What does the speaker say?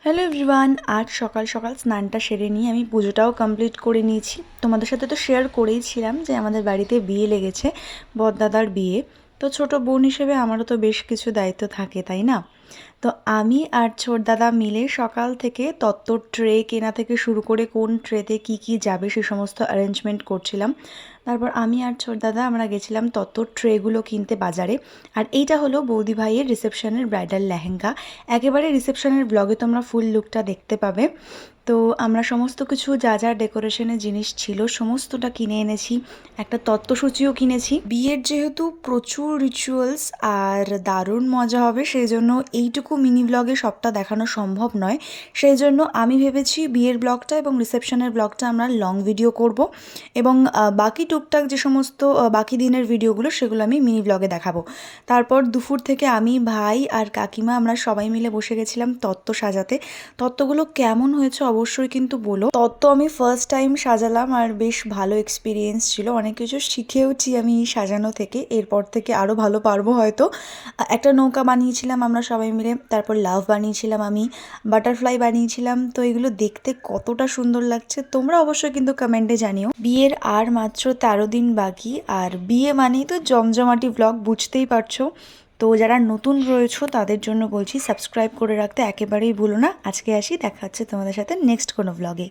Hello everyone, আজ সকাল সকাল স্নানটা সেরে নিয়ে আমি পুজোটাও কমপ্লিট করে নিয়েছি। তোমাদের সাথে তো শেয়ার করেইছিলাম যে আমাদের বাড়িতে বিয়ে লেগেছে, বড়দাদার বিয়ে। তো ছোট বোন হিসেবে আমারও তো বেশ কিছু দায়িত্ব থাকে, তাই না? তো আমি আর ছোটদাদা মিলে সকাল থেকে তত্ত্বর ট্রে কেনা থেকে শুরু করে কোন ট্রেতে কি কি যাবে সে সমস্ত অ্যারেঞ্জমেন্ট করছিলাম। তারপর আমি আর ছোটদাদা আমরা গেছিলাম তত্ত্বর ট্রেগুলো কিনতে বাজারে। আর এইটা হলো বৌদি ভাইয়ের রিসেপশনের ব্রাইডাল লেহেঙ্গা। একেবারে রিসেপশনের ব্লগে তোমরা ফুল লুকটা দেখতে পাবে। তো আমরা সমস্ত কিছু যা যা ডেকোরেশনের জিনিস ছিল সমস্তটা কিনে এনেছি। একটা তত্ত্বসূচিও কিনেছি। বিয়ের যেহেতু প্রচুর রিচুয়ালস আর দারুণ মজা হবে, সেই জন্য এইটুকু মিনি ব্লগে সবটা দেখানো সম্ভব নয়। সেই জন্য আমি ভেবেছি বিয়ের ব্লগটা এবং রিসেপশনের ব্লগটা আমরা লং ভিডিও করব, এবং বাকি টুকটাক যে সমস্ত বাকি দিনের ভিডিওগুলো সেগুলো আমি মিনি ব্লগে দেখাবো। তারপর দুপুর থেকে আমি, ভাই আর কাকিমা আমরা সবাই মিলে বসে গেছিলাম তত্ত্ব সাজাতে। তত্ত্বগুলো কেমন হয়েছে অবশ্যই কিন্তু বলো। তত্ত্ব আমি ফার্স্ট টাইম সাজালাম আর বেশ ভালো এক্সপিরিয়েন্স ছিল, অনেক কিছু শিখেওছি আমি সাজানো থেকে। এরপর থেকে আরও ভালো পারবো হয়তো। একটা নৌকা বানিয়েছিলাম আমরা সবাই মিলে, তারপর লাভ বানিয়েছিলাম আমি, বাটারফ্লাই বানিয়েছিলাম। তো এগুলো দেখতে কতটা সুন্দর লাগছে তোমরা অবশ্যই কিন্তু কমেন্টে জানিও। বিয়ের আর মাত্র 13 দিন বাকি, আর বিয়ে মানেই তো জমজমাটি ব্লগ, বুঝতেই পারছো। তো যারা নতুন রয়েছো তাদের জন্য বলছি সাবস্ক্রাইব করে রাখতে একেবারেই ভুলো না। আজকে আসি, দেখা হচ্ছে তোমাদের সাথে নেক্সট কোনো ব্লগে।